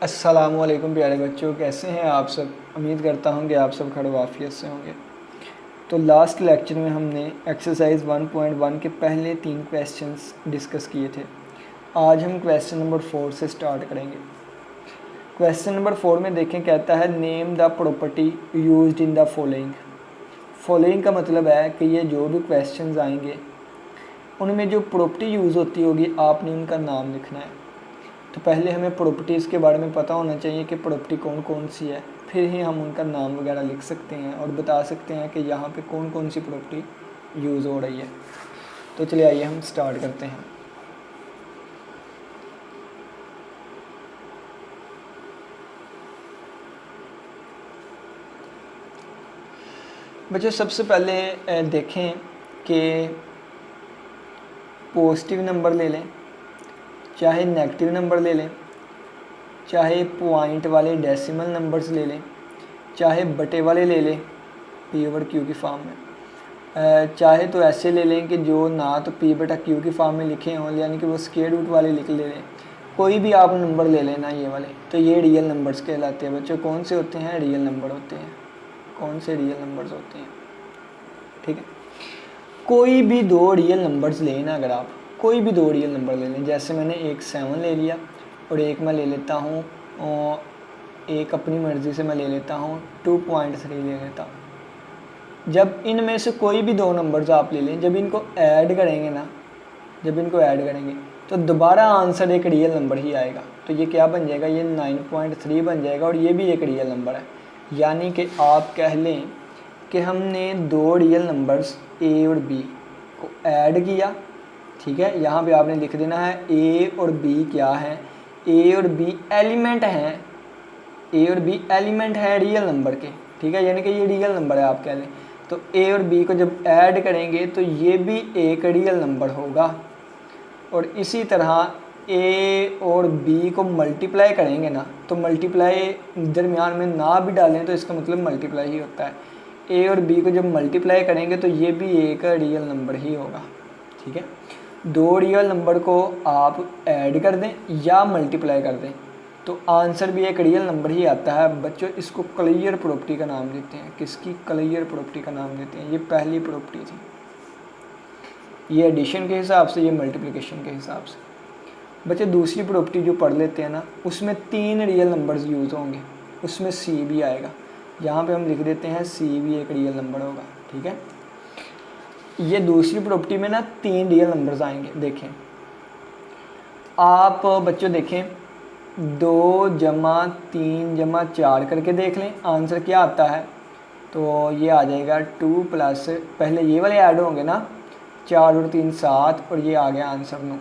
अस्सलामुअलैकुम प्यारे बच्चों, कैसे हैं आप सब। उम्मीद करता हूं कि आप सब खैर वाफियत से होंगे। तो लास्ट लेक्चर में हमने एक्सरसाइज 1.1 के पहले 3 क्वेश्चंस डिस्कस किए थे। आज हम क्वेश्चन नंबर 4 से स्टार्ट करेंगे। क्वेश्चन नंबर 4 में देखें, कहता है name the property used in the following. Following का मतलब है कि ये जो भी क्वेश्चंस आएंगे उनमें जो प्रॉपर्टी यूज़ होती होगी आपने उनका नाम लिखना है। तो पहले हमें प्रॉपर्टीज़ के बारे में पता होना चाहिए कि प्रॉपर्टी कौन कौन सी है, फिर ही हम उनका नाम वगैरह लिख सकते हैं और बता सकते हैं कि यहाँ पे कौन कौन सी प्रॉपर्टी यूज़ हो रही है। तो चलिए आइए हम स्टार्ट करते हैं। बच्चों सबसे पहले देखें कि पॉजिटिव नंबर ले लें, चाहे नेगेटिव नंबर ले लें, चाहे पॉइंट वाले डेसिमल नंबर्स ले लें, चाहे बटे वाले ले लें पी ओवर क्यू की फॉर्म में, चाहे तो ऐसे ले लें कि जो ना तो पी बटा क्यू की फॉर्म में लिखे हों, यानी कि वो स्क्वायर रूट वाले लिख ले लें। कोई भी आप नंबर ले लेना ये वाले, तो ये रियल नंबर्स कहलाते हैं। बच्चों कौन से होते हैं? रियल नंबर होते हैं। कौन से रियल नंबर्स होते हैं? ठीक है, कोई भी दो रियल नंबर्स लेना, अगर आप कोई भी दो रियल नंबर ले लें, जैसे मैंने एक 7 ले लिया और एक मैं ले लेता हूँ, एक अपनी मर्ज़ी से मैं ले लेता हूँ 2.3 ले लेता हूँ। जब इनमें से कोई भी दो नंबर्स आप ले लें, जब इनको ऐड करेंगे ना, जब इनको ऐड करेंगे तो दोबारा आंसर एक रियल नंबर ही आएगा। तो ये क्या बन जाएगा? ये 9.3 बन जाएगा और ये भी एक रियल नंबर है। यानी कि आप कह लें कि हमने दो रियल नंबर्स ए और बी को ऐड किया। ठीक है, यहाँ पे आपने लिख देना है ए और बी क्या है? ए और बी एलिमेंट हैं, ए और बी एलिमेंट है रियल नंबर के। ठीक है, यानी कि ये रियल नंबर है आप कह लें। तो ए और बी को जब ऐड करेंगे तो ये भी एक रियल नंबर होगा। और इसी तरह ए और बी को मल्टीप्लाई करेंगे ना, तो मल्टीप्लाई दरमियान में ना भी डालें तो इसका मतलब मल्टीप्लाई ही होता है। ए और बी को जब मल्टीप्लाई करेंगे तो ये भी एक रियल नंबर ही होगा। ठीक है, दो रियल नंबर को आप ऐड कर दें या मल्टीप्लाई कर दें तो आंसर भी एक रियल नंबर ही आता है। बच्चों इसको क्लियर प्रॉपर्टी का नाम देते हैं। किसकी? क्लियर प्रॉपर्टी का नाम देते हैं। ये पहली प्रॉपर्टी थी, ये एडिशन के हिसाब से, ये मल्टीप्लिकेशन के हिसाब से। बच्चे दूसरी प्रॉपर्टी जो पढ़ लेते हैं ना, उसमें 3 रियल नंबर्स यूज़ होंगे, उसमें सी भी आएगा। यहाँ पे हम लिख देते हैं सी भी एक रियल नंबर होगा। ठीक है, ये दूसरी प्रॉपर्टी में ना 3 रियल नंबर्स आएंगे। देखें आप बच्चों, देखें 2 जमा 3 जमा 4 करके देख लें आंसर क्या आता है। तो ये आ जाएगा 2 प्लस, पहले ये वाले ऐड होंगे ना, 4 और 3 7, और ये आ गया आंसर 9।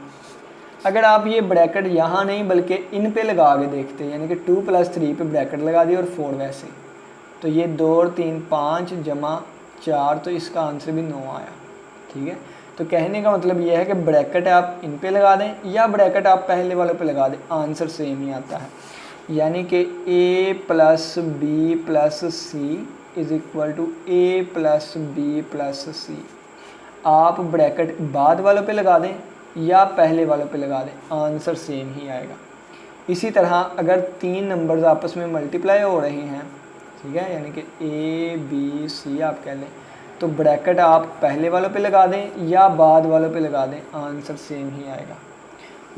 अगर आप ये ब्रैकेट यहाँ नहीं बल्कि इन पे लगा के देखते हैं, यानी कि 2 + 3 पे ब्रैकेट लगा दिए और 4 वैसे, तो ये 2 और 3 5 जमा 4, तो इसका आंसर भी 9 आया। ठीक है, तो कहने का मतलब ये है कि ब्रैकेट आप इन पे लगा दें या ब्रैकेट आप पहले वालों पे लगा दें, आंसर सेम ही आता है। यानी कि a + b + c = a + b + c। आप ब्रैकेट बाद वालों पे लगा दें या पहले वालों पे लगा दें, आंसर सेम ही आएगा। इसी तरह अगर 3 नंबर्स आपस में मल्टीप्लाई हो रहे हैं, ठीक है, यानी कि a b c आप कह लें, तो ब्रैकेट आप पहले वालों पे लगा दें या बाद वालों पे लगा दें, आंसर सेम ही आएगा।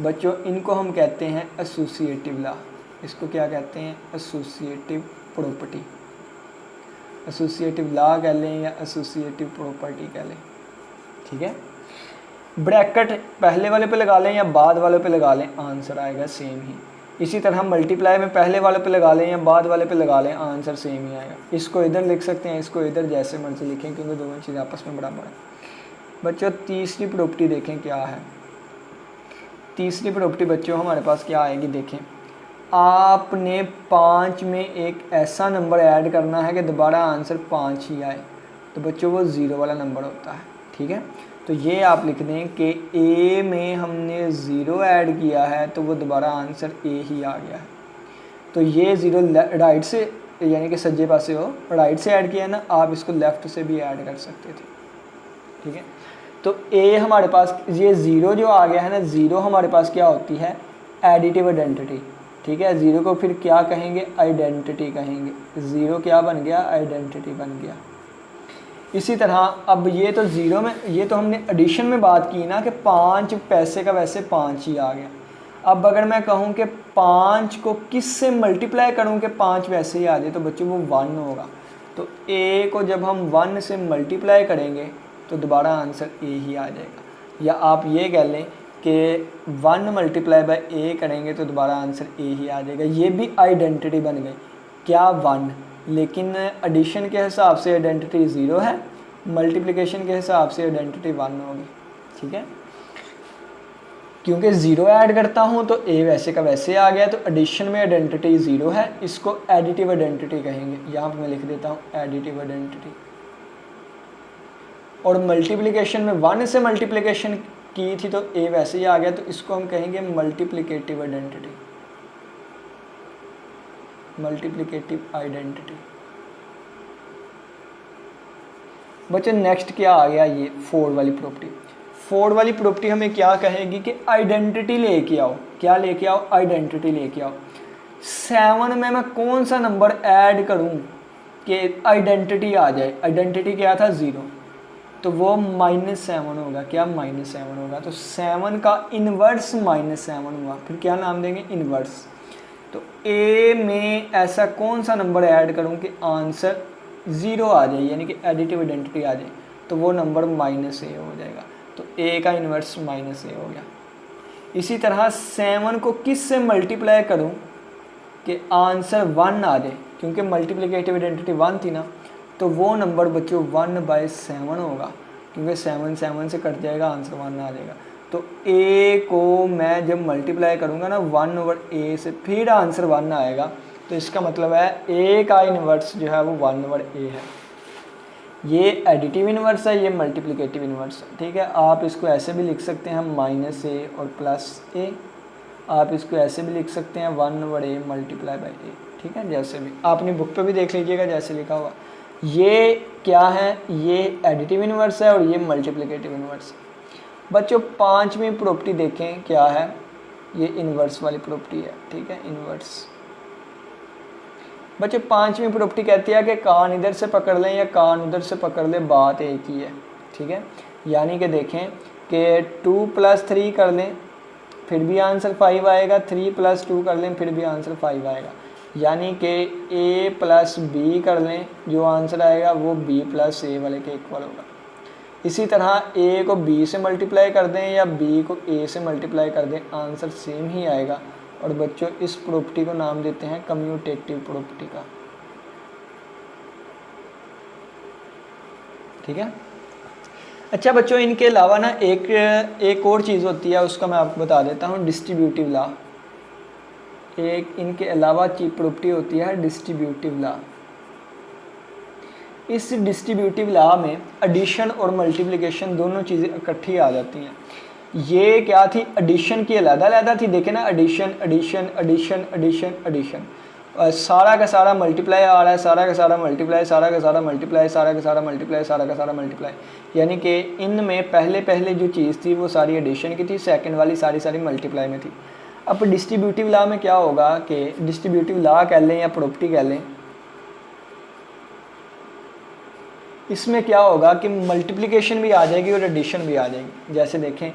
बच्चों इनको हम कहते हैं एसोसिएटिव लॉ। इसको क्या कहते हैं? Associative property. एसोसिएटिव लॉ कह लें या एसोसिएटिव प्रॉपर्टी कह लें। ठीक है, ब्रैकेट पहले वाले पे लगा लें या बाद वाले पे लगा लें, आंसर आएगा सेम ही। इसी तरह मल्टीप्लाई में पहले वाले पे लगा लें या बाद वाले पे लगा लें, आंसर सेम ही आएगा। इसको इधर लिख सकते हैं, इसको इधर, जैसे मर्जी लिखें, क्योंकि दोनों चीज़ आपस में बराबर है। बच्चों तीसरी प्रॉपर्टी देखें क्या है। तीसरी प्रॉपर्टी बच्चों हमारे पास क्या आएगी? देखें, आपने 5 में एक ऐसा नंबर ऐड करना है कि दोबारा आंसर 5 ही आए, तो बच्चों वो 0 वाला नंबर होता है। ठीक है, तो ये आप लिख दें कि ए में हमने 0 ऐड किया है तो वो दोबारा आंसर ए ही आ गया है। तो ये 0 राइट से, यानी कि सज्जे पासे हो, राइट से ऐड किया है ना, आप इसको लेफ़्ट से भी ऐड कर सकते थे। ठीक है, तो ए हमारे पास, ये 0 जो आ गया है ना, 0 हमारे पास क्या होती है? Additive identity. ठीक है। ज़ीरो को फिर क्या कहेंगे, आइडेंटिटी कहेंगे। ज़ीरो क्या बन गया, आइडेंटिटी बन गया। इसी तरह अब ये तो ज़ीरो में, ये तो हमने एडिशन में बात की ना कि 5 पैसे का वैसे 5 ही आ गया। अब अगर मैं कहूँ कि 5 को किस से मल्टीप्लाई करूँ कि 5 वैसे ही आ जाए, तो बच्चों वो 1 होगा। तो ए को जब हम 1 से मल्टीप्लाई करेंगे तो दोबारा आंसर ए ही आ जाएगा। या आप ये कह लें कि 1 मल्टीप्लाई बाय ए करेंगे तो दोबारा आंसर ए ही आ जाएगा। ये भी आइडेंटिटी बन गई, क्या 1, लेकिन एडिशन के हिसाब से आइडेंटिटी 0 है, मल्टीप्लिकेशन के हिसाब से आइडेंटिटी 1 होगी। ठीक है, क्योंकि 0 ऐड करता हूँ तो ए वैसे का वैसे आ गया, तो एडिशन में आइडेंटिटी 0 है, इसको एडिटिव आइडेंटिटी कहेंगे। यहाँ पर मैं लिख देता हूँ एडिटिव आइडेंटिटी। और मल्टीप्लिकेशन में 1 से मल्टीप्लिकेशन की थी तो ए वैसे ही आ गया, तो इसको हम कहेंगे मल्टीप्लिकेटिव आइडेंटिटी, मल्टीप्लिकेटिव आइडेंटिटी। बच्चों नेक्स्ट क्या आ गया, ये 4 वाली प्रॉपर्टी। 4 वाली प्रॉपर्टी हमें क्या कहेगी कि आइडेंटिटी लेके आओ। क्या लेके आओ, आइडेंटिटी लेके आओ। 7 में मैं कौन सा नंबर ऐड करूं कि आइडेंटिटी आ जाए। आइडेंटिटी क्या था, 0, तो वो -7 होगा। क्या, -7 होगा। तो 7 का इन्वर्स -7 हुआ, फिर क्या नाम देंगे, इन्वर्स। तो ए में ऐसा कौन सा नंबर ऐड करूं कि आंसर 0 आ जाए, यानी कि एडिटिव आइडेंटिटी आ जाए, तो वो नंबर -a हो जाएगा। तो a का इन्वर्स -a हो गया। इसी तरह 7 को किस से मल्टीप्लाई करूं कि आंसर 1 आ जाए, क्योंकि मल्टीप्लिकेटिव आइडेंटिटी 1 थी ना, तो वो नंबर बच्चों 1/7 होगा, क्योंकि 7 7 से कट जाएगा, आंसर 1 आ जाएगा। तो a को मैं जब मल्टीप्लाई करूँगा ना 1/a से, फिर आंसर 1 आएगा। तो इसका मतलब है a का इन्वर्स जो है वो 1/a है। ये एडिटिव इन्वर्स है, ये मल्टीप्लिकेटिव इन्वर्स है। ठीक है, आप इसको ऐसे भी लिख सकते हैं -a और +a। आप इसको ऐसे भी लिख सकते हैं 1/a मल्टीप्लाई बाई a। ठीक है, जैसे भी आप अपनी बुक पे भी देख लीजिएगा जैसे लिखा हुआ। ये क्या है, ये एडिटिव इन्वर्स है और ये मल्टीप्लिकेटिव इन्वर्स है। बच्चों 5वीं प्रॉपर्टी देखें क्या है, ये इन्वर्स वाली प्रॉपर्टी है। ठीक है, इन्वर्स। बच्चों 5वीं प्रॉपर्टी कहती है कि कान इधर से पकड़ लें या कान उधर से पकड़ लें, बात एक ही है। ठीक है, यानी कि देखें कि 2 + 3 कर लें फिर भी आंसर 5 आएगा, 3 + 2 कर लें फिर भी आंसर 5 आएगा, यानी कि a + b कर लें, जो आंसर आएगा वो b + a वाले के इक्वल होगा। इसी तरह a को b से मल्टीप्लाई कर दें या b को a से मल्टीप्लाई कर दें, आंसर सेम ही आएगा। और बच्चों इस प्रॉपर्टी को नाम देते हैं कम्यूटेटिव प्रॉपर्टी का। ठीक है, अच्छा बच्चों इनके अलावा ना एक और चीज़ होती है, उसका मैं आपको बता देता हूँ, डिस्ट्रीब्यूटिव लॉ। एक इनके अलावा प्रॉपर्टी होती है डिस्ट्रीब्यूटिव लॉ। इस डिस्ट्रीब्यूटिव लॉ में एडिशन और मल्टीप्लिकेशन दोनों चीज़ें इकट्ठी आ जाती हैं। ये क्या थी, एडिशन की अलग-अलग थी, देखें ना, addition addition addition addition addition, सारा का सारा मल्टीप्लाई आ रहा है, सारा का सारा मल्टीप्लाई, सारा का सारा मल्टीप्लाई, सारा का सारा मल्टीप्लाई, सारा का सारा मल्टीप्लाई, यानी कि इनमें पहले जो चीज़ थी वो सारी एडिशन की थी, सेकंड वाली सारी मल्टीप्लाई में थी। अब डिस्ट्रीब्यूटिव लॉ में क्या होगा कि डिस्ट्रीब्यूटिव लॉ कह लें या प्रॉपर्टी कह लें, इसमें क्या होगा कि मल्टीप्लिकेशन भी आ जाएगी और एडिशन भी आ जाएगी। जैसे देखें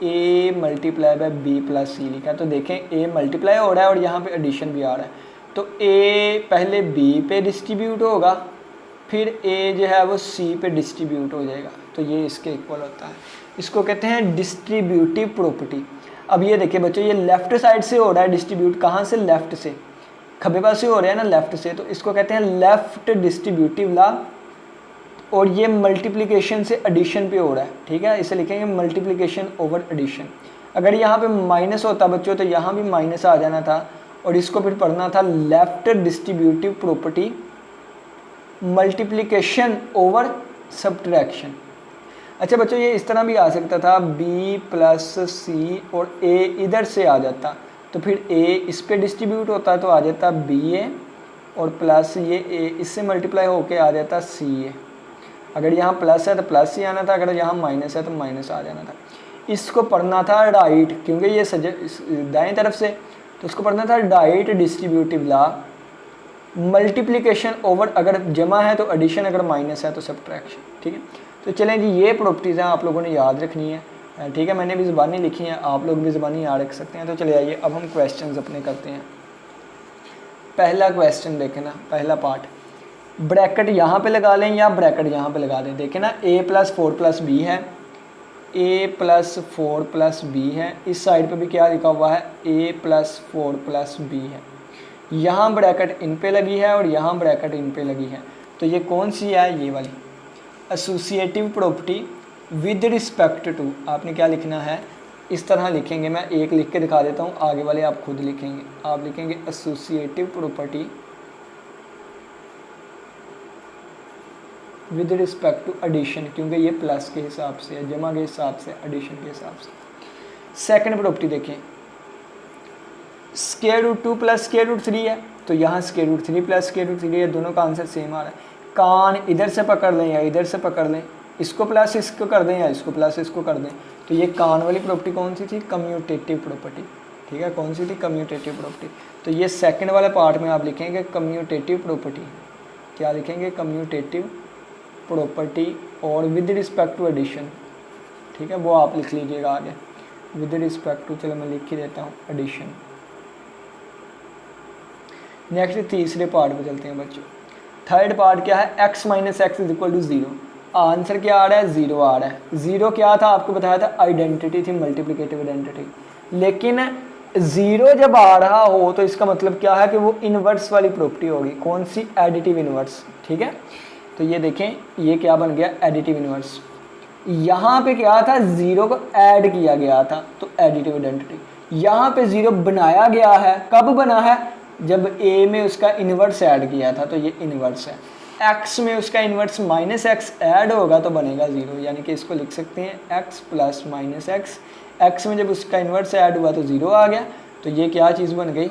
a multiply by b + c लिखा है, तो देखें a मल्टीप्लाई हो रहा है और यहाँ पे एडिशन भी आ रहा है, तो a पहले b पे डिस्ट्रीब्यूट होगा, फिर a जो है वो c पे डिस्ट्रीब्यूट हो जाएगा, तो ये इसके इक्वल होता है। इसको कहते हैं डिस्ट्रीब्यूटिव प्रॉपर्टी। अब ये देखिए बच्चों, ये लेफ़्ट साइड से हो रहा है डिस्ट्रीब्यूट, कहाँ से, लेफ़्ट से, खब्बे पास से हो रहा है ना, लेफ़्ट से, तो इसको कहते हैं लेफ़्ट डिस्ट्रीब्यूटिव लॉ। और ये मल्टीप्लिकेशन से एडिशन पे हो रहा है। ठीक है, इसे लिखेंगे मल्टीप्लिकेशन ओवर एडिशन। अगर यहाँ पे माइनस होता बच्चों तो यहाँ भी माइनस आ जाना था, और इसको फिर पढ़ना था left distributive property multiplication over subtraction. अच्छा बच्चों, ये इस तरह भी आ सकता था, b + c और a इधर से आ जाता, तो फिर a इस पे डिस्ट्रीब्यूट होता तो आ जाता ba, और प्लस ये a इससे मल्टीप्लाई होके आ जाता ca। अगर यहाँ प्लस है तो प्लस ही आना था, अगर यहाँ माइनस है तो माइनस आ जाना था। इसको पढ़ना था राइट, क्योंकि ये दाएं तरफ से, तो उसको पढ़ना था diet distributive law, multiplication over अगर जमा है तो एडिशन, अगर माइनस है तो सब्ट्रैक्शन। ठीक है, तो चलें जी, ये प्रॉपर्टीज़ हैं आप लोगों ने याद रखनी है। ठीक है, मैंने भी ज़बानी लिखी हैं, आप लोग भी ज़बानी याद रख सकते हैं। तो चले आइए अब हम क्वेश्चंस अपने करते हैं। पहला क्वेश्चन देखें ना, पहला पार्ट, ब्रैकेट यहाँ पे लगा लें या ब्रैकेट यहाँ पे लगा दें। देखें ना, a+4+b है, a+4+b है, इस साइड पे भी क्या लिखा हुआ है, a+4+b है। यहाँ ब्रैकेट इन पे लगी है और यहाँ ब्रैकेट इन पे लगी है, तो ये कौन सी है, ये वाली associative property with respect to. आपने क्या लिखना है, इस तरह लिखेंगे, मैं एक लिख के दिखा देता हूँ, आगे वाले आप खुद लिखेंगे। आप लिखेंगे associative property with respect to addition, क्योंकि ये प्लस के हिसाब से है, जमा के हिसाब से, एडिशन के हिसाब से। सेकंड प्रॉपर्टी देखें, √2 + √3 है, तो यहाँ √3 + √3 है, दोनों का आंसर सेम आ रहा है। कान इधर से पकड़ लें या इधर से पकड़ लें, इसको प्लस इसको कर दें या इसको प्लस इसको कर दें, तो ये कान वाली प्रॉपर्टी कौन सी थी, कम्यूटेटिव प्रॉपर्टी। ठीक है, कौन सी थी, कम्यूटेटिव प्रॉपर्टी। तो ये सेकंड वाले पार्ट में आप लिखेंगे कम्यूटेटिव प्रॉपर्टी। क्या लिखेंगे, कम्यूटेटिव प्रॉपर्टी और विद रिस्पेक्ट टू एडिशन। ठीक है, वो आप लिख लीजिएगा आगे, विद रिस्पेक्ट टू, चलो मैं लिख ही देता हूँ, एडिशन। नेक्स्ट तीसरे पार्ट पे चलते हैं बच्चों। थर्ड पार्ट क्या है, x - x = 0। आंसर क्या आ रहा है, 0 आ रहा है। 0 क्या था, आपको बताया था आइडेंटिटी थी, मल्टीप्लिकेटिव आइडेंटिटी। लेकिन 0 जब आ रहा हो तो इसका मतलब क्या है कि वो इनवर्स वाली प्रॉपर्टी होगी। कौन सी, एडिटिव इनवर्स। ठीक है, तो ये देखें, ये क्या बन गया, एडिटिव इनवर्स। यहाँ पे क्या था, 0 को ऐड किया गया था, तो एडिटिव आइडेंटिटी। यहाँ पे 0 बनाया गया है, कब बना है, जब a में उसका इन्वर्स ऐड किया था, तो ये इन्वर्स है। x में उसका इन्वर्स -x ऐड होगा तो बनेगा 0, यानी कि इसको लिख सकते हैं x + -x। x में जब उसका इन्वर्स ऐड हुआ तो 0 आ गया, तो ये क्या चीज़ बन गई,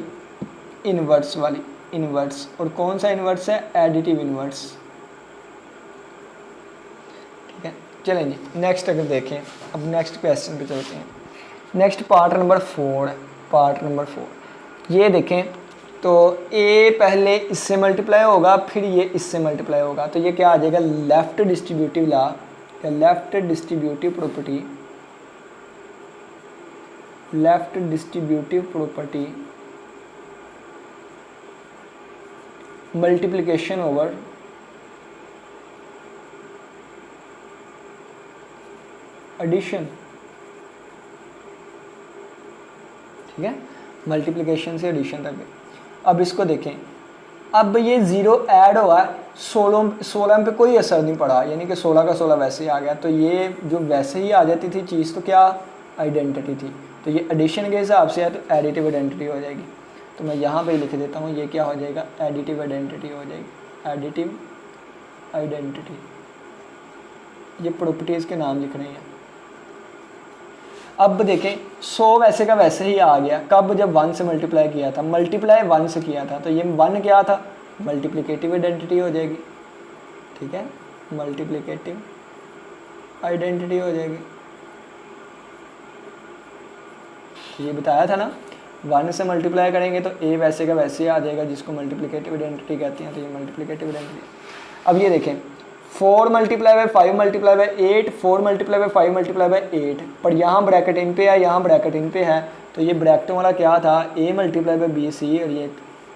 इन्वर्स वाली, इन्वर्स। और कौन सा इन्वर्स है, एडिटिव इन्वर्स। ठीक है, चलें जी नेक्स्ट अगर देखें, अब नेक्स्ट क्वेश्चन पे चलते हैं। Next part number 4, part number 4 ये देखें, तो a पहले इससे मल्टीप्लाई होगा, फिर ये इससे मल्टीप्लाई होगा, तो ये क्या आ जाएगा, लेफ्ट डिस्ट्रीब्यूटिव लॉ या left distributive property, left distributive property multiplication over addition. ठीक है, मल्टीप्लिकेशन से एडिशन तक। अब इसको देखें, अब ये 0 ऐड हुआ, 16 पे कोई असर नहीं पड़ा, यानी कि 16 का 16 वैसे ही आ गया, तो ये जो वैसे ही आ जाती थी चीज़, तो क्या आइडेंटिटी थी, तो ये एडिशन के हिसाब से है, तो एडिटिव आइडेंटिटी हो जाएगी। तो मैं यहाँ पे लिख देता हूँ, ये क्या हो जाएगा, एडिटिव आइडेंटिटी हो जाएगी, एडिटिव आइडेंटिटी। ये प्रॉपर्टीज़ के नाम लिख रहे हैं। अब देखें, 100 वैसे का वैसे ही आ गया, कब, जब 1 से मल्टीप्लाई किया था, मल्टीप्लाई 1 से किया था, तो ये 1 क्या था, मल्टीप्लिकेटिव आइडेंटिटी हो जाएगी। ठीक है, मल्टीप्लिकेटिव आइडेंटिटी हो जाएगी। ये बताया था ना, 1 से मल्टीप्लाई करेंगे तो a वैसे का वैसे ही आ जाएगा, जिसको मल्टीप्लिकेटिव आइडेंटिटी कहते हैं, तो ये मल्टीप्लिकेटिव आइडेंटिटी। अब ये देखें, 4 × 5 × 8, 4 × 5 × 8, पर यहाँ ब्रैकेट इन पे है, यहाँ ब्रैकेट इन पे है, तो ये ब्रैकेटों वाला क्या था, a × b c, और ये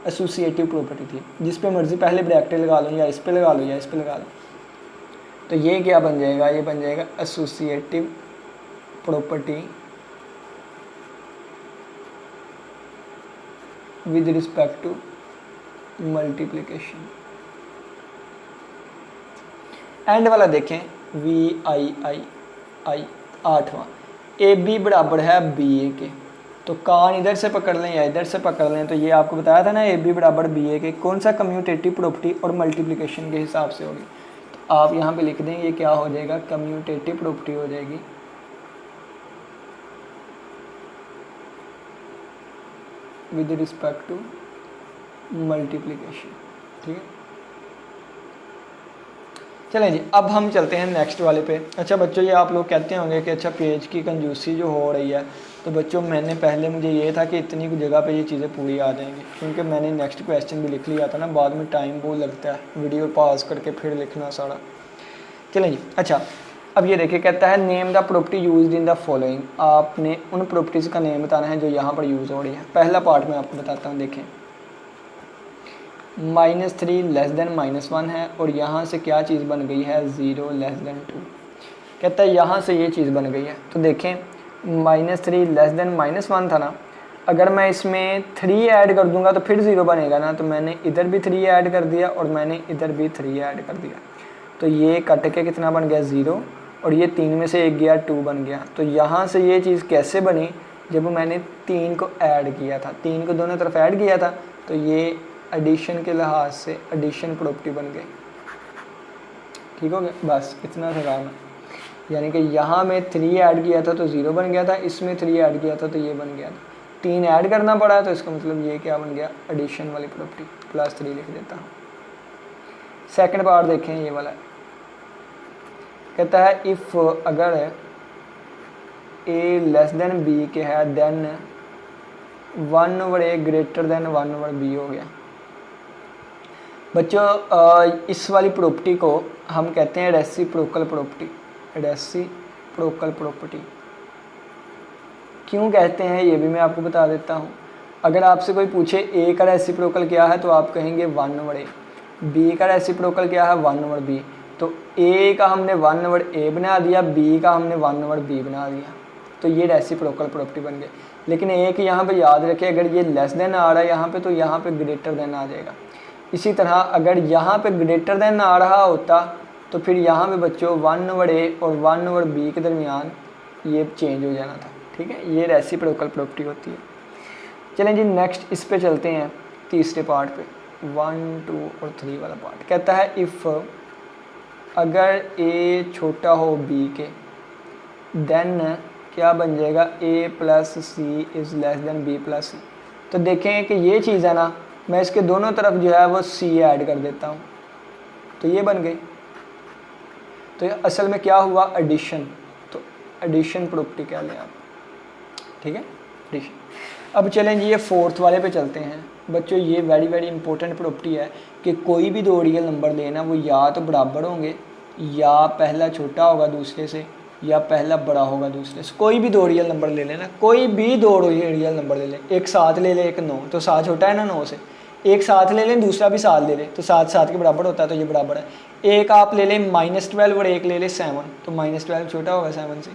एसोसिएटिव प्रॉपर्टी थी, जिस पे मर्जी पहले ब्रैकेट लगा लो, या इस पे लगा लो या इस पे लगा लो। तो ये क्या बन जाएगा, ये बन जाएगा associative property with respect to multiplication. End वाला देखें, VII 8वां, AB बराबर है BA के, तो कान इधर से पकड़ लें या इधर से पकड़ लें, तो ये आपको बताया था ना, AB बराबर BA के, कौन सा, कम्यूटेटिव प्रॉपर्टी और मल्टीप्लिकेशन के हिसाब से होगी। तो आप यहाँ पे लिख दें, ये क्या हो जाएगा, कम्यूटेटिव प्रॉपर्टी हो जाएगी विद रिस्पेक्ट टू मल्टीप्लिकेशन। ठीक है, चलें जी, अब हम चलते हैं नेक्स्ट वाले पे। अच्छा बच्चों, ये आप लोग कहते होंगे कि अच्छा पेज की कंजूसी जो हो रही है, तो बच्चों मैंने पहले मुझे ये था कि इतनी जगह पे ये चीज़ें पूरी आ जाएंगी, क्योंकि मैंने नेक्स्ट क्वेश्चन भी लिख लिया था ना, बाद में टाइम बहुत लगता है वीडियो पॉज करके फिर लिखना सारा। चलें जी, अच्छा अब ये देखिए, कहता है name the property used in the following. आपने उन प्रॉपर्टीज़ का नेम बताना है जो यहाँ पर यूज़ हो रही है। पहला पार्ट मैं आपको बताता हूँ, देखें -3 लेस देन -1 है और यहाँ से क्या चीज़ बन गई है, 0 लेस देन 2। कहता है यहाँ से ये चीज़ बन गई है। तो देखें -3 लेस देन -1 था ना, अगर मैं इसमें 3 ऐड कर दूंगा तो फिर 0 बनेगा ना, तो मैंने इधर भी 3 ऐड कर दिया और मैंने इधर भी 3 ऐड कर दिया, तो ये कट के कितना बन गया, 0, और ये 3 में से 1 गया, 2 बन गया। तो यहाँ से ये चीज़ कैसे बनी, जब मैंने 3 को ऐड किया था, 3 को दोनों तरफ ऐड किया था, तो ये एडिशन के लिहाज से एडिशन प्रॉपर्टी बन गई। ठीक हो गया, बस इतना सा काम है। यानी कि यहाँ में 3 ऐड किया था तो 0 बन गया था, इसमें 3 ऐड किया था तो ये बन गया था, 3 ऐड करना पड़ा, तो इसका मतलब ये क्या बन गया, एडिशन वाली प्रॉपर्टी, +3 लिख देता हूँ। सेकंड पार्ट देखें, ये वाला कहता है इफ़ अगर a लेस देन b के है then 1/a greater than 1/b हो गया। बच्चों इस वाली प्रॉपर्टी को हम कहते हैं रेसिप्रोकल प्रॉपर्टी। रेसिप्रोकल प्रॉपर्टी क्यों कहते हैं ये भी मैं आपको बता देता हूँ। अगर आपसे कोई पूछे a का रेसिप्रोकल क्या है तो आप कहेंगे 1/a, b का रेसिप्रोकल क्या है 1/b। तो a का हमने 1/a बना दिया, b का हमने 1/b बना दिया, तो ये रेसिप्रोकल प्रॉपर्टी बन गई। लेकिन एक यहाँ पे याद रखें, अगर ये लेस देन आ रहा है यहाँ पे तो यहाँ पे ग्रेटर देन आ जाएगा। इसी तरह अगर यहाँ पे ग्रेटर देन आ रहा होता तो फिर यहाँ पे बच्चों 1/a और 1/b के दरमियान ये चेंज हो जाना था। ठीक है, ये रेसिप्रोकल प्रॉपर्टी होती है। चलें जी नेक्स्ट इस पे चलते हैं, तीसरे पार्ट पे, 1, 2 और 3 वाला पार्ट। कहता है इफ़ अगर a छोटा हो b के देन क्या बन जाएगा, a + c is less than b + c। तो देखें कि ये चीज़ है ना, मैं इसके दोनों तरफ जो है वो c ऐड कर देता हूँ, तो ये बन गई। तो ये असल में क्या हुआ, एडिशन। तो एडिशन प्रॉपर्टी कह लें आप। ठीक है, एडिशन। अब चलें जी ये फोर्थ वाले पे चलते हैं। बच्चों ये वेरी इंपॉर्टेंट प्रॉपर्टी है कि कोई भी दो रियल नंबर लेना, वो या तो बराबर होंगे, या पहला छोटा होगा दूसरे से, या पहला बड़ा होगा दूसरे से। कोई भी दो रियल नंबर ले लेना, कोई भी दो रियल नंबर ले लें, एक 7 ले लें, एक 9, तो 7 छोटा है ना 9 से, एक 7 ले लें, दूसरा भी 7 ले लें, तो 7 7 के बराबर होता है, तो ये बराबर है। एक आप ले लें -12 और एक ले लें 7, तो -12 छोटा होगा 7 से।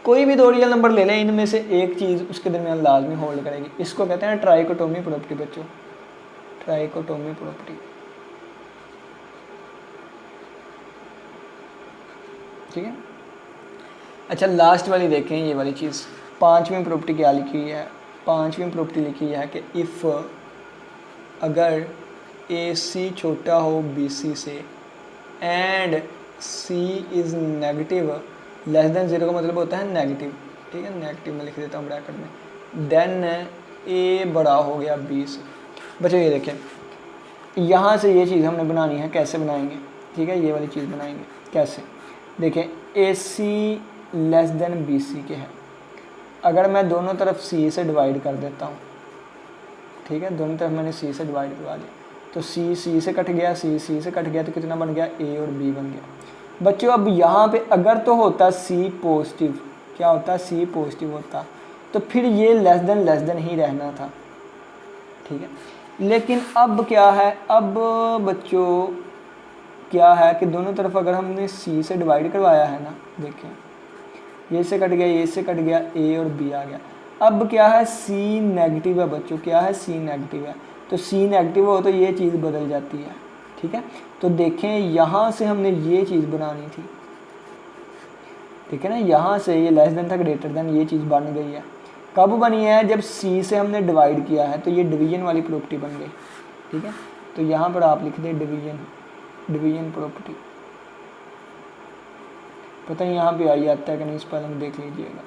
कोई भी दो रियल नंबर ले लें, इनमें से एक चीज़ उसके दरमियान लाजमी होल्ड करेगी। इसको कहते हैं ट्राइकोटोमी प्रॉपर्टी बच्चों, ट्राइकोटोमी प्रॉपर्टी। ठीक है, अच्छा लास्ट वाली देखें, ये वाली चीज़, 5वीं प्रॉपर्टी क्या लिखी हुई है। 5वीं प्रॉपर्टी लिखी है कि इफ़ अगर AC छोटा हो BC से and C is negative, less than 0 का मतलब होता है नेगेटिव। ठीक है, नेगेटिव में लिख देता हूँ ब्रैकेट में, देन A बड़ा हो गया B से। बच्चों ये देखें, यहाँ से ये चीज़ हमने बनानी है, कैसे बनाएंगे। ठीक है, ये वाली चीज़ बनाएंगे कैसे, देखें AC लेस देन BC के है। अगर मैं दोनों तरफ C से डिवाइड कर देता हूँ, ठीक है, दोनों तरफ मैंने C से डिवाइड करवा दिया, तो C से कट गया, C से कट गया, तो कितना बन गया, A और B बन गया। बच्चों अब यहाँ पे अगर तो होता C पॉजिटिव, क्या होता, C पॉजिटिव होता, तो फिर ये लेस देन ही रहना था। ठीक है, लेकिन अब क्या है, अब बच्चों क्या है कि दोनों तरफ अगर हमने C से डिवाइड करवाया है ना, देखें ये से कट गया, ये से कट गया, A और B आ गया। अब क्या है, C नेगेटिव है बच्चों, क्या है, C नेगेटिव है, तो C नेगेटिव हो तो ये चीज़ बदल जाती है। ठीक है, तो देखें यहाँ से हमने ये चीज़ बनानी थी, ठीक है ना, यहाँ से ये लेस देन था ग्रेटर देन, ये चीज़ बन गई है। कब बनी है, जब C से हमने डिवाइड किया है, तो ये डिवीजन वाली प्रॉपर्टी बन गई। ठीक है, तो यहाँ पर आप लिख दें डिवीजन प्रॉपर्टी। पता नहीं यहाँ पे आई आता है कि नहीं, स्पेलिंग देख लीजिएगा।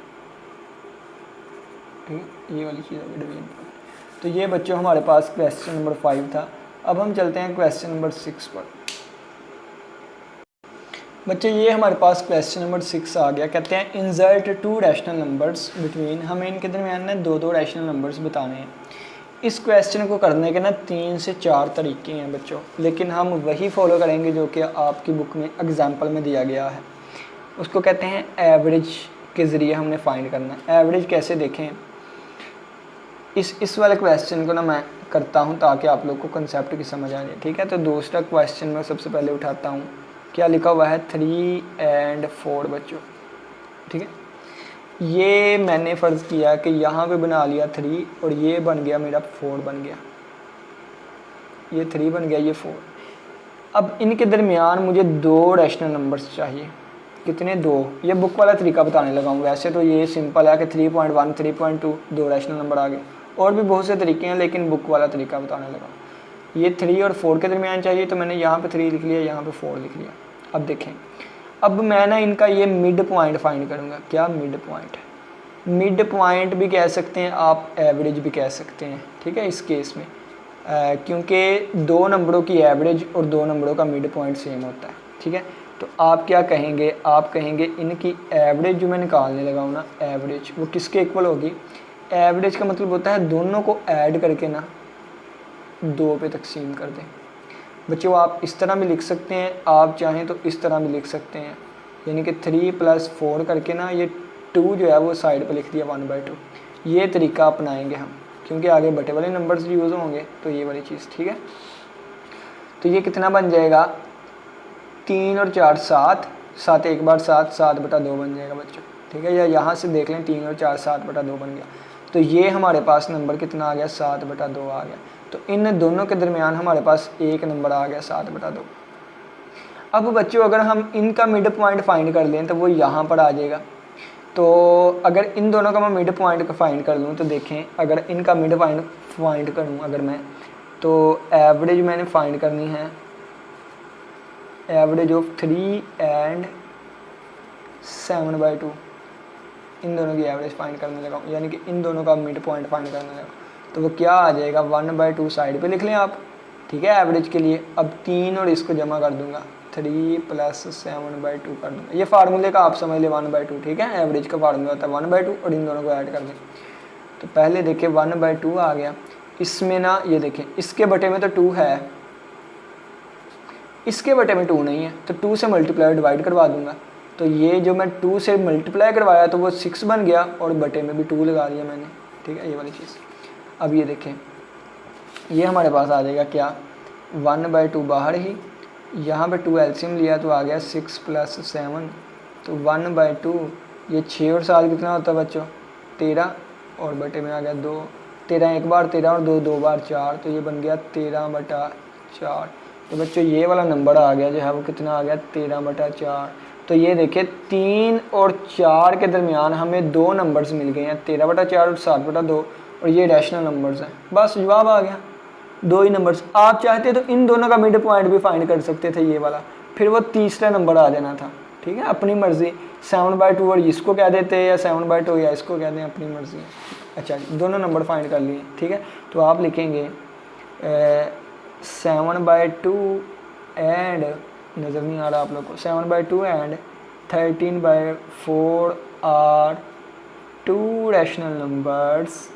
ठीक है, ये वाली चीज़ है डिवीजन प्रॉपर्टी। तो ये बच्चों हमारे पास क्वेश्चन नंबर 5 था। अब हम चलते हैं क्वेश्चन नंबर 6 पर। बच्चे ये हमारे पास क्वेश्चन नंबर 6 आ गया। कहते हैं insert to rational numbers between, हमें इनके दरमियान ना दो रैशनल नंबर्स बताने हैं। इस क्वेश्चन को करने के ना 3 से 4 तरीके हैं बच्चों, लेकिन हम वही फॉलो करेंगे जो कि आपकी बुक में एग्जाम्पल में दिया गया है। उसको कहते हैं एवरेज के ज़रिए हमने फाइंड करना है। एवरेज कैसे देखें, इस वाले क्वेश्चन को ना मैं करता हूँ ताकि आप लोग को कंसेप्ट की समझ आ जाए। ठीक है, तो दूसरा क्वेश्चन मैं सबसे पहले उठाता हूँ। क्या लिखा हुआ है 3 और 4 बच्चों। ठीक है, ये मैंने फ़र्ज़ किया कि यहाँ पे बना लिया 3 और ये बन गया मेरा 4 बन गया, ये 3 बन गया, ये 4। अब इनके दरमियान मुझे 2 रैशनल नंबर्स चाहिए। कितने? 2। ये बुक वाला तरीका बताने लगा हूँ। वैसे तो ये सिंपल है कि 3.1 3.2 2 रैशनल नंबर आ गए, और भी बहुत से तरीके हैं, लेकिन बुक वाला तरीका बताने लगा। ये 3 और 4 के दरमियान चाहिए, तो मैंने यहाँ पे 3 लिख लिया, यहाँ पे 4 लिख लिया। अब देखें, अब मैं ना इनका ये मिड पॉइंट फाइंड करूँगा। क्या मिड पॉइंट? मिड पॉइंट भी कह सकते हैं आप, एवरेज भी कह सकते हैं। ठीक है, इस केस में क्योंकि 2 नंबरों की एवरेज और 2 नंबरों का मिड पॉइंट सेम होता है। ठीक है, तो आप क्या कहेंगे? आप कहेंगे इनकी एवरेज जो मैं निकालने लगा हूँ ना, एवरेज वो किसके इक्वल होगी? एवरेज का मतलब होता है दोनों को ऐड करके ना 2 पे तकसीम कर दें। बच्चों आप इस तरह भी लिख सकते हैं, आप चाहें तो इस तरह भी लिख सकते हैं, यानी कि 3 + 4 करके ना ये 2 जो है वो साइड पे लिख दिया 1/2। ये तरीका अपनाएंगे हम, क्योंकि आगे बटे वाले नंबर्स यूज़ होंगे, तो ये वाली चीज़। ठीक है, तो ये कितना बन जाएगा? 3 और 4 7, 7 एक बार 7, 7/2 बन जाएगा बच्चों। ठीक है, या यहाँ से देख लें 3 और 4 7/2 बन गया। तो ये हमारे पास नंबर कितना आ गया? 7/2 आ गया। तो इन दोनों के दरमियान हमारे पास एक नंबर आ गया 7/2। अब बच्चों अगर हम इनका मिड पॉइंट फाइंड कर लें तो वो यहाँ पर आ जाएगा। तो अगर इन दोनों का मैं मिड पॉइंट का फाइंड कर लूँ तो देखें, अगर इनका मिड पॉइंट फाइंड करूँ अगर मैं, तो एवरेज मैंने फाइंड करनी है, एवरेज ऑफ 3 और 7/2। इन दोनों की एवरेज फाइंड करने लगा हूँ, यानी कि इन दोनों का मिड पॉइंट फाइंड करने लगा। तो वो क्या आ जाएगा? 1/2 साइड पे लिख लें आप। ठीक है, एवरेज के लिए अब 3 और इसको जमा कर दूंगा, 3 + 7/2 कर दूंगा। ये फार्मूले का आप समझ ले 1/2। ठीक है, एवरेज का फार्मूला होता है 1/2 और इन दोनों को ऐड कर दें। तो पहले देखिए 1/2 आ गया। इसमें ना ये देखें, इसके बटे में तो 2 है, इसके बटे में 2 नहीं है, तो 2 से मल्टीप्लाई डिवाइड करवा दूंगा। तो ये जो मैं 2 से मल्टीप्लाई करवाया तो वो 6 बन गया, और बटे में भी 2 लगा दिया मैंने। ठीक है, ये वाली चीज़। अब ये देखें, ये हमारे पास आ जाएगा क्या? 1/2 बाहर ही, यहाँ पे 2 एलसीएम लिया तो आ गया 6 + 7, तो 1/2। ये 6 और 7 कितना होता है बच्चों? 13, और बटे में आ गया 2। 13 एक बार 13 और 2 2 बार 4, तो ये बन गया 13/4। तो बच्चों ये वाला नंबर आ गया जो है वो कितना आ गया? 13/4। तो ये देखिए 3 और 4 के दरमियान हमें 2 नंबर्स मिल गए हैं, 13/4 और 7/2, और ये रैशनल नंबर्स हैं। बस जवाब आ गया, 2 ही नंबर्स। आप चाहते तो इन दोनों का मिड पॉइंट भी फाइंड कर सकते थे, ये वाला, फिर वो तीसरा नंबर आ जाना था। ठीक है, अपनी मर्ज़ी, 7/2 और इसको कह देते या 7/2 या इसको कह दें, अपनी मर्ज़ी। अच्छा, दोनों नंबर फाइंड कर लिए। ठीक है, तो आप लिखेंगे 7/2 एंड, नज़र नहीं आ रहा आप लोग को, 7/2 and 13/4 are 2 rational numbers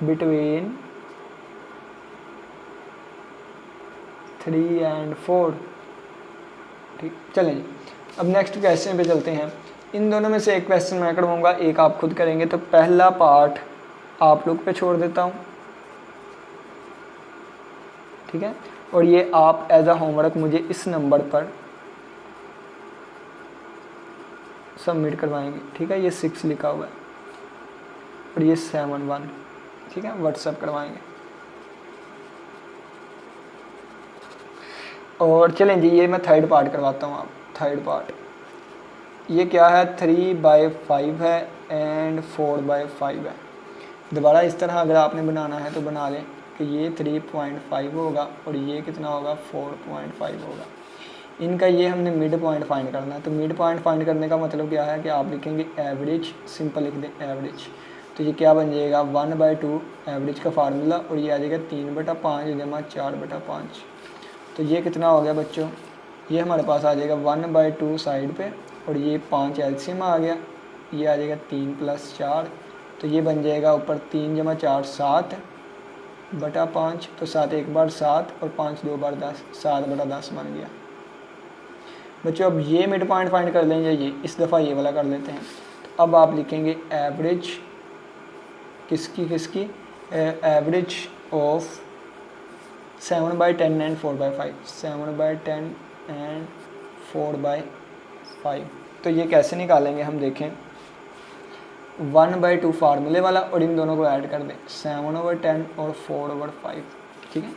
between 3 और 4। ठीक, चलें जी, अब नेक्स्ट क्वेश्चन पे चलते हैं। इन दोनों में से एक क्वेश्चन मैं करवाऊंगा, एक आप खुद करेंगे। तो पहला पार्ट आप लोग पे छोड़ देता हूँ। ठीक है, और ये आप एज अ होमवर्क मुझे इस नंबर पर सबमिट करवाएंगे। ठीक है, ये 6 लिखा हुआ है और ये 7 1। ठीक है, व्हाट्सएप करवाएंगे। और चलें जी, ये मैं थर्ड पार्ट करवाता हूँ। आप थर्ड पार्ट, ये क्या है? 3/5 है एंड 4/5 है। दोबारा इस तरह अगर आपने बनाना है तो बना लें कि ये 3.5 होगा और ये कितना होगा? 4.5 होगा। इनका ये हमने मिड पॉइंट फाइंड करना है। तो मिड पॉइंट फाइंड करने का मतलब क्या है कि आप लिखेंगे एवरेज, सिंपल लिख दें एवरेज। तो ये क्या बन जाएगा? 1/2 एवरेज का फार्मूला, और ये आ जाएगा 3/5 जमा 4/5। तो ये कितना हो गया बच्चों, ये हमारे पास आ जाएगा 1/2 साइड पे, और ये 5 एलसीएम आ गया, ये आ जाएगा 3 + 4, तो ये बन जाएगा ऊपर 3 × 4 7/5, तो 7 एक बार 7 और 5 2 बार 10, 7/10 बन गया। बच्चों अब ये मिड पॉइंट फाइंड कर लेंगे, ये इस दफ़ा ये वाला कर लेते हैं। तो अब आप लिखेंगे एवरेज किसकी एवरेज ऑफ 7/10 एंड 4/5, 7/10 एंड 4/5। तो ये कैसे निकालेंगे हम देखें, 1/2 फार्मूले वाला और इन दोनों को ऐड कर दें, 7/10 और 4/5, ठीक है।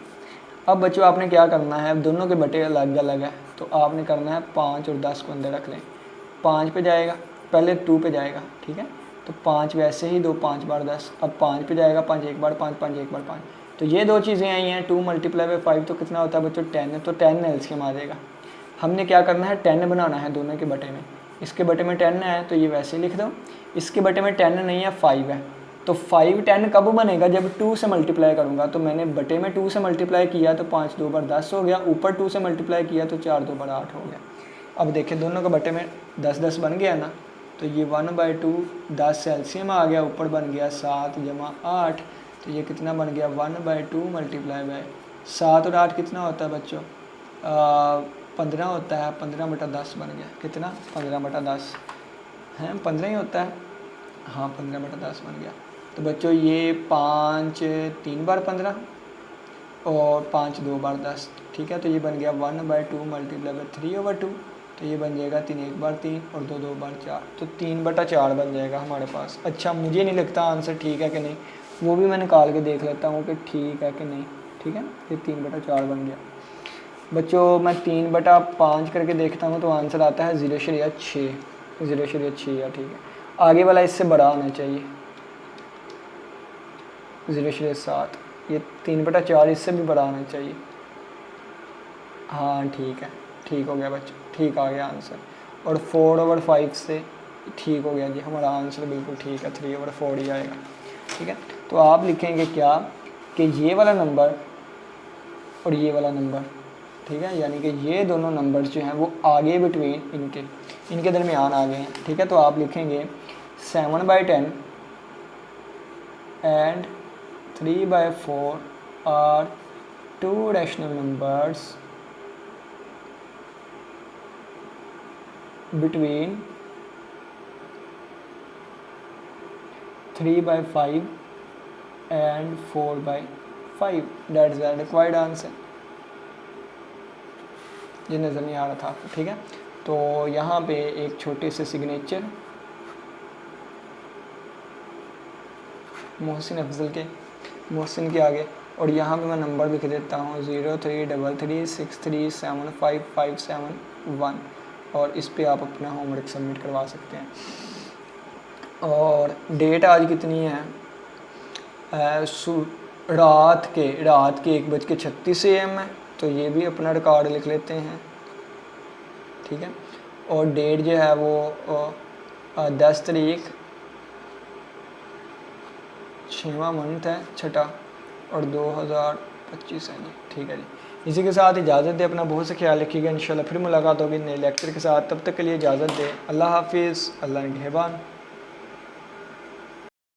अब बच्चों आपने क्या करना है, अब दोनों के बटे अलग अलग है, तो आपने करना है 5 और 10 को अंदर रख लें, 5 पे जाएगा, पहले 2 पे जाएगा, ठीक है। तो 5 वैसे ही 2 5 बार 10, अब 5 पे जाएगा, 5 एक बार 5, 5 एक बार 5, तो ये दो चीज़ें आई हैं। 2 × 5 तो कितना होता है बच्चों 10, तो 10 एलसीएम आ जाएगा। हमने क्या करना है 10 बनाना है दोनों के बटे में, इसके बटे में 10 है तो ये वैसे लिख दो, इसके बटे में 10 नहीं है 5 है, तो 5 10 कब बनेगा, जब 2 से मल्टीप्लाई करूँगा। तो मैंने बटे में 2 से मल्टीप्लाई किया तो 5 2 बार 10 हो गया, ऊपर 2 से मल्टीप्लाई किया तो 4 2 बार 8 हो गया। अब देखिए दोनों के बटे में 10 10 बन गया ना, तो ये 1/2 10 एलसीएम आ गया, ऊपर बन गया 7 + 8, तो ये कितना बन गया 1/2 × 7 और 8 कितना होता है बच्चों 15 होता है, 15/10 बन गया, कितना 15/10 है, 15 ही होता है, हाँ 15/10 बन गया। तो बच्चों ये 5 3 बार 15 और 5 2 बार 10, ठीक है। तो ये बन गया 1/2 × 3/2, तो ये बन जाएगा 3 एक बार 3 और 2 2 बार 4, तो 3/4 बन जाएगा हमारे पास। अच्छा मुझे नहीं लगता आंसर ठीक है कि नहीं, वो भी मैं निकाल के देख लेता हूँ कि ठीक है कि नहीं, ठीक है। ये 3/4 बन गया बच्चों। मैं 3/5 करके देखता हूँ तो आंसर आता है 0.6, 0.6 या ठीक है। आगे वाला इससे बड़ा होना चाहिए 0.7, ये 3/4 इससे भी बड़ा होना चाहिए। हाँ ठीक है, ठीक हो गया बच्चों, ठीक आ गया आंसर। और 4/5 से ठीक हो गया जी, हमारा आंसर बिल्कुल ठीक है, 3/4 ही आएगा, ठीक है। तो आप लिखेंगे क्या कि ये वाला नंबर और ये वाला नंबर, ठीक है, यानी कि ये दोनों नंबर्स जो हैं वो आगे बिटवीन इनके दरमियान आ गए हैं, ठीक है। तो आप लिखेंगे 7/10 and 3/4 are 2 rational numbers between 3/5 and 4/5, that is the required answer। ये नज़र नहीं आ रहा था आपको, ठीक है। तो यहाँ पे एक छोटे से सिग्नेचर मोहसिन के आगे, और यहाँ पे मैं नंबर लिख देता हूँ 033363755571, और इस पे आप अपना होमवर्क सबमिट करवा सकते हैं। और डेट आज कितनी है, रात के 1:36 AM है, तो ये भी अपना रिकॉर्ड लिख लेते हैं, ठीक है। और डेट जो है वो 10 तारीख 6वां मंथ है, छठा, और 2025 है जी, ठीक है जी। इसी के साथ इजाज़त दे, अपना बहुत सा ख्याल रखिएगा। इंशाल्लाह फिर मुलाकात होगी नए लेक्चर के साथ, तब तक के लिए इजाज़त दे। अल्लाह हाफिज़, अल्लाह निगहबान।